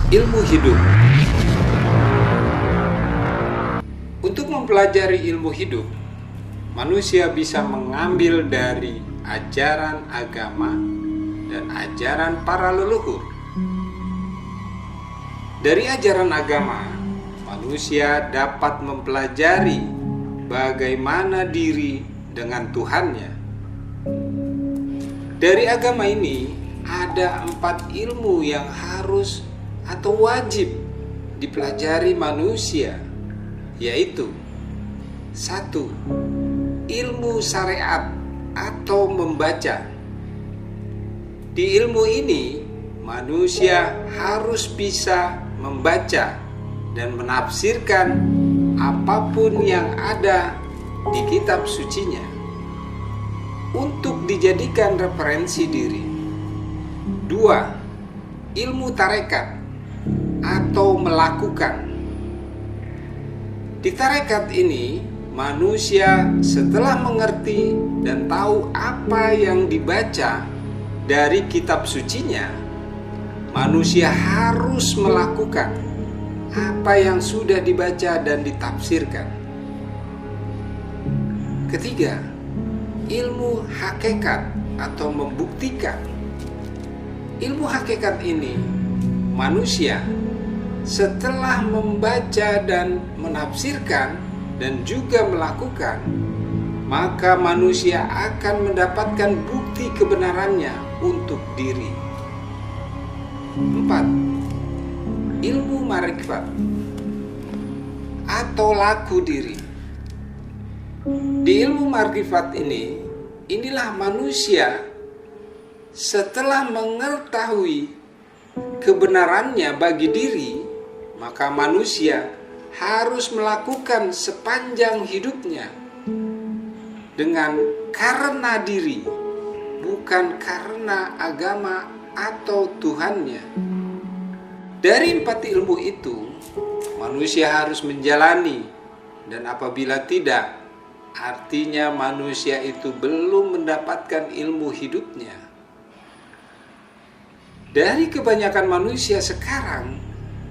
Ilmu hidup. Untuk mempelajari ilmu hidup, manusia bisa mengambil dari ajaran agama dan ajaran para leluhur. Dari ajaran agama, manusia dapat mempelajari bagaimana diri dengan Tuhannya. Dari agama ini ada 4 ilmu yang harus atau wajib dipelajari manusia, yaitu 1. Ilmu syariat atau membaca. Di ilmu ini manusia harus bisa membaca dan menafsirkan apapun yang ada di kitab sucinya untuk dijadikan referensi diri. 2. Ilmu tarekat atau melakukan. Di tarekat ini, manusia setelah mengerti dan tahu apa yang dibaca dari kitab sucinya, manusia harus melakukan apa yang sudah dibaca dan ditafsirkan. Ketiga, ilmu hakikat atau membuktikan. Ilmu hakikat ini, manusia setelah membaca dan menafsirkan dan juga melakukan, maka manusia akan mendapatkan bukti kebenarannya untuk diri. 4. Ilmu makrifat atau laku diri. Di ilmu makrifat ini, inilah manusia setelah mengetahui kebenarannya bagi diri, maka manusia harus melakukan sepanjang hidupnya dengan karena diri, bukan karena agama atau Tuhannya. Dari 4 ilmu itu, manusia harus menjalani, dan apabila tidak, artinya manusia itu belum mendapatkan ilmu hidupnya. Dari kebanyakan manusia sekarang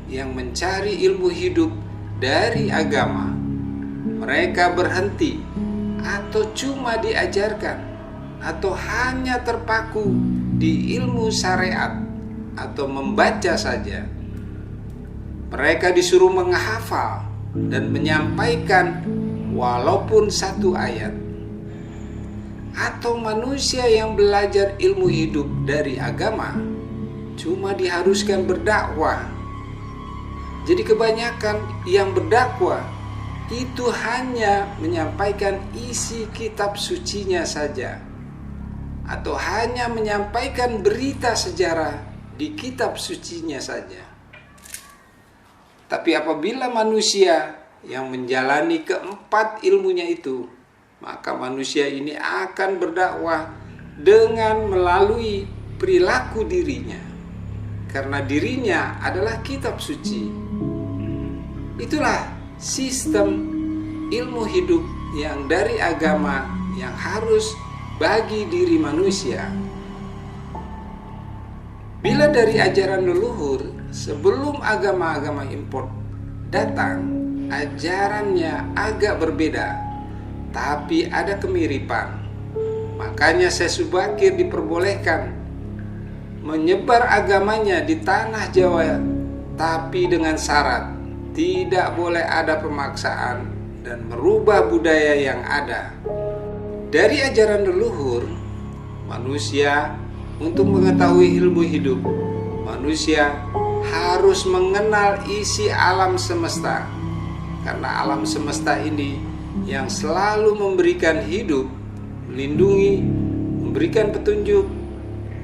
yang mencari ilmu hidup dari agama, mereka berhenti atau cuma diajarkan atau hanya terpaku di ilmu syariat atau membaca saja. Mereka disuruh menghafal dan menyampaikan walaupun 1 ayat. Atau manusia yang belajar ilmu hidup dari agama cuma diharuskan berdakwah. Jadi kebanyakan yang berdakwah itu hanya menyampaikan isi kitab sucinya saja, atau hanya menyampaikan berita sejarah di kitab sucinya saja. Tapi apabila manusia yang menjalani ke-4 ilmunya itu, maka manusia ini akan berdakwah dengan melalui perilaku dirinya, karena dirinya adalah kitab suci. Itulah sistem ilmu hidup yang dari agama yang harus bagi diri manusia. Bila dari ajaran leluhur sebelum agama-agama impor datang, ajarannya agak berbeda, tapi ada kemiripan. Makanya Syekh Subakir diperbolehkan menyebar agamanya di tanah Jawa, tapi dengan syarat tidak boleh ada pemaksaan dan merubah budaya yang ada. Dari ajaran leluhur, manusia untuk mengetahui ilmu hidup, manusia harus mengenal isi alam semesta. Karena alam semesta ini yang selalu memberikan hidup, melindungi, memberikan petunjuk,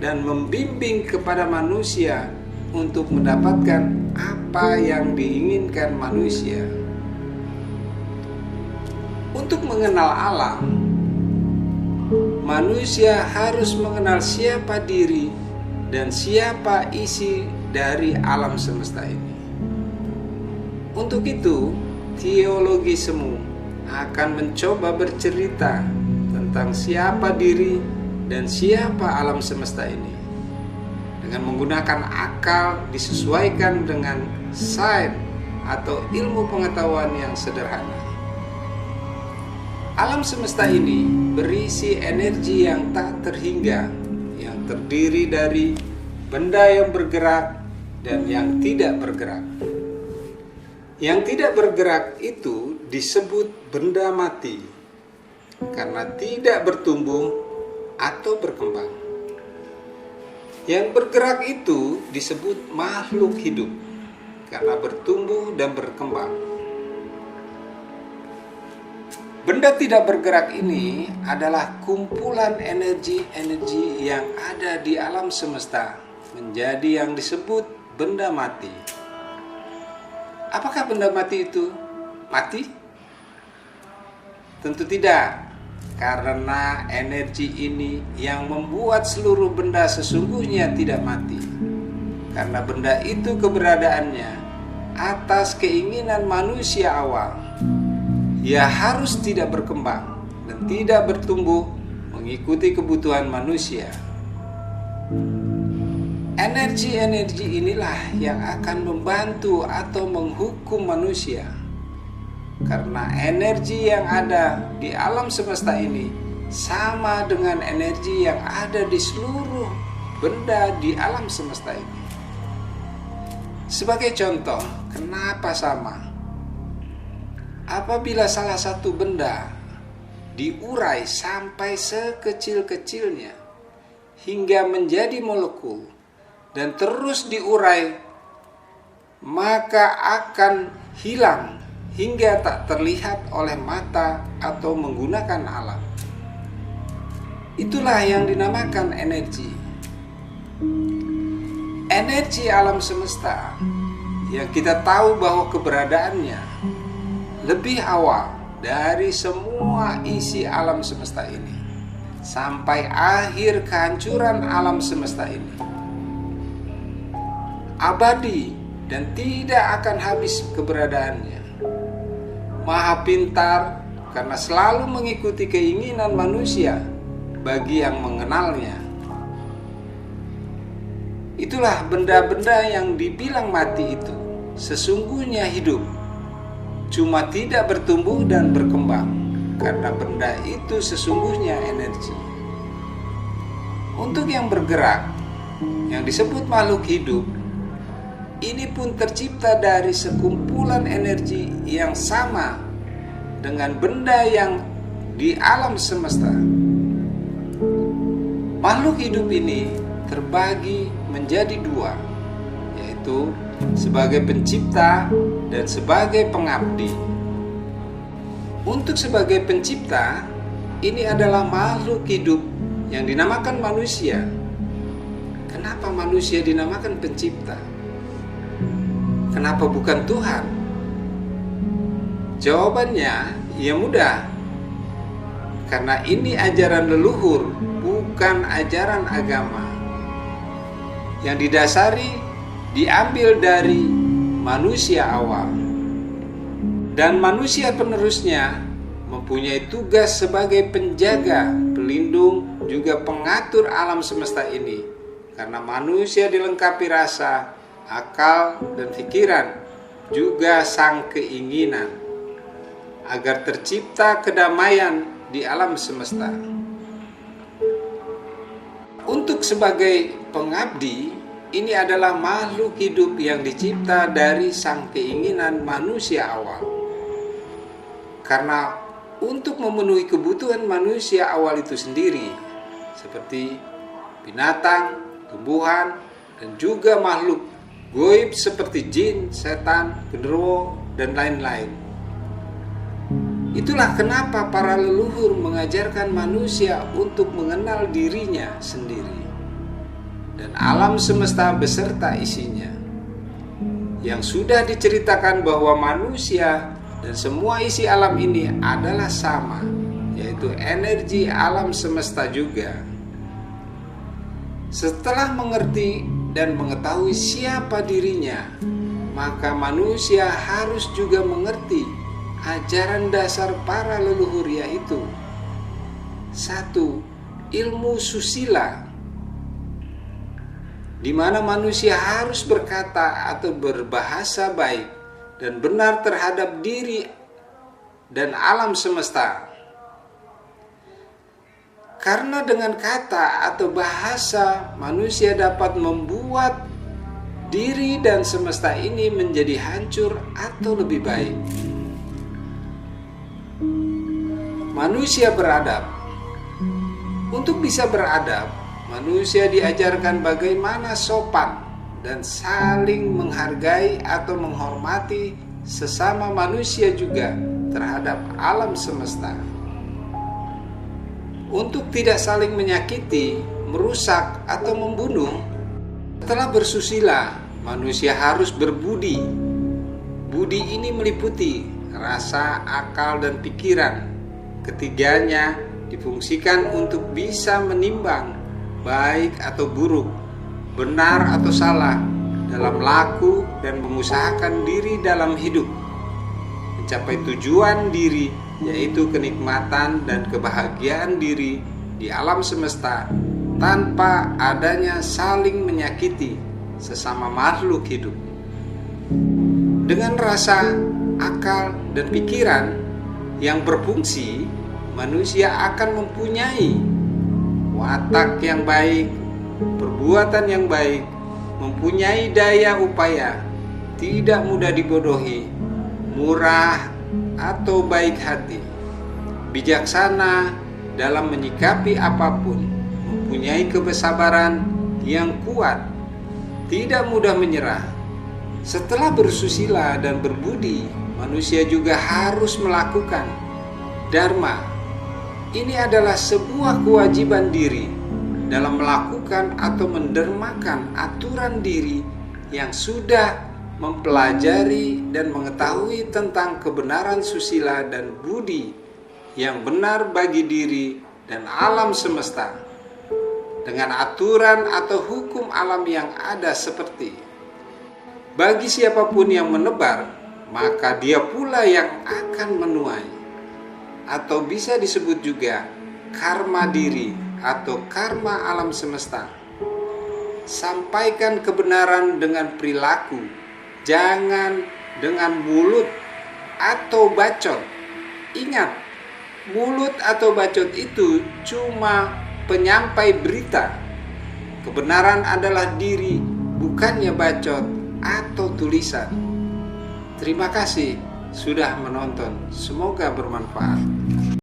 dan membimbing kepada manusia untuk mendapatkan apa yang diinginkan manusia. Untuk mengenal alam, manusia harus mengenal siapa diri dan siapa isi dari alam semesta ini. Untuk itu, teologi semu akan mencoba bercerita tentang siapa diri dan siapa alam semesta ini. dengan menggunakan akal disesuaikan dengan sains atau ilmu pengetahuan yang sederhana. Alam semesta ini berisi energi yang tak terhingga, yang terdiri dari benda yang bergerak dan yang tidak bergerak. Yang tidak bergerak itu disebut benda mati karena tidak bertumbuh atau berkembang. Yang bergerak itu disebut makhluk hidup karena bertumbuh dan berkembang. Benda tidak bergerak ini adalah kumpulan energi-energi yang ada di alam semesta menjadi yang disebut benda mati. Apakah benda mati itu mati? Tentu tidak, karena energi ini yang membuat seluruh benda sesungguhnya tidak mati. Karena benda itu keberadaannya atas keinginan manusia awal. Ia harus tidak berkembang dan tidak bertumbuh mengikuti kebutuhan manusia. Energi-energi inilah yang akan membantu atau menghukum manusia. Karena energi yang ada di alam semesta ini sama dengan energi yang ada di seluruh benda di alam semesta ini. Sebagai contoh, kenapa sama? Apabila salah satu benda diurai sampai sekecil-kecilnya hingga menjadi molekul dan terus diurai, maka akan hilang hingga tak terlihat oleh mata atau menggunakan alat. Itulah yang dinamakan energi. Energi alam semesta yang kita tahu bahwa keberadaannya lebih awal dari semua isi alam semesta ini sampai akhir kehancuran alam semesta ini. Abadi dan tidak akan habis keberadaannya. Maha pintar karena selalu mengikuti keinginan manusia bagi yang mengenalnya. Itulah benda-benda yang dibilang mati itu sesungguhnya hidup, cuma tidak bertumbuh dan berkembang karena benda itu sesungguhnya energi. Untuk yang bergerak, yang disebut makhluk hidup, ini pun tercipta dari sekumpulan energi yang sama dengan benda yang di alam semesta. Makhluk hidup ini terbagi menjadi dua, yaitu sebagai pencipta dan sebagai pengabdi. Untuk sebagai pencipta, ini adalah makhluk hidup yang dinamakan manusia. Kenapa manusia dinamakan pencipta? Kenapa bukan Tuhan? Jawabannya ya mudah. Karena ini ajaran leluhur, bukan ajaran agama. Yang didasari diambil dari manusia awal. Dan manusia penerusnya mempunyai tugas sebagai penjaga, pelindung, juga pengatur alam semesta ini. Karena manusia dilengkapi rasa, akal, dan pikiran, juga sang keinginan, agar tercipta kedamaian di alam semesta. Untuk sebagai pengabdi, ini adalah makhluk hidup yang dicipta dari sang keinginan manusia awal. Karena untuk memenuhi kebutuhan manusia awal itu sendiri, seperti binatang, tumbuhan, dan juga makhluk gaib seperti jin, setan, genderuwo, dan lain-lain. Itulah kenapa para leluhur mengajarkan manusia untuk mengenal dirinya sendiri dan alam semesta beserta isinya. Yang sudah diceritakan bahwa manusia dan semua isi alam ini adalah sama, yaitu energi alam semesta juga. Setelah mengerti dan mengetahui siapa dirinya, maka manusia harus juga mengerti ajaran dasar para leluhur, yaitu 1. Ilmu susila. di mana manusia harus berkata atau berbahasa baik dan benar terhadap diri dan alam semesta. Karena dengan kata atau bahasa, manusia dapat membuat diri dan semesta ini menjadi hancur atau lebih baik. Manusia beradab. Untuk bisa beradab, manusia diajarkan bagaimana sopan dan saling menghargai atau menghormati sesama manusia juga terhadap alam semesta. Untuk tidak saling menyakiti, merusak, atau membunuh. Setelah bersusila, manusia harus berbudi. Budi ini meliputi rasa, akal, dan pikiran. Ketiganya difungsikan untuk bisa menimbang baik atau buruk, benar atau salah dalam laku dan mengusahakan diri dalam hidup. Mencapai tujuan diri, yaitu kenikmatan dan kebahagiaan diri di alam semesta tanpa adanya saling menyakiti sesama makhluk hidup. Dengan rasa, akal, dan pikiran yang berfungsi, manusia akan mempunyai watak yang baik, perbuatan yang baik, mempunyai daya upaya, tidak mudah dibodohi, murah atau baik hati, bijaksana dalam menyikapi apapun, mempunyai kesabaran yang kuat, tidak mudah menyerah. Setelah bersusila dan berbudi, manusia juga harus melakukan dharma. Ini adalah sebuah kewajiban diri dalam melakukan atau mendermakan aturan diri yang sudah mempelajari dan mengetahui tentang kebenaran susila dan budi yang benar bagi diri dan alam semesta, dengan aturan atau hukum alam yang ada seperti: bagi siapapun yang menebar, maka dia pula yang akan menuai, atau bisa disebut juga karma diri atau karma alam semesta. Sampaikan kebenaran dengan perilaku, jangan dengan mulut atau bacot. Ingat, mulut atau bacot itu cuma penyampai berita. Kebenaran adalah diri, bukannya bacot atau tulisan. Terima kasih sudah menonton. Semoga bermanfaat.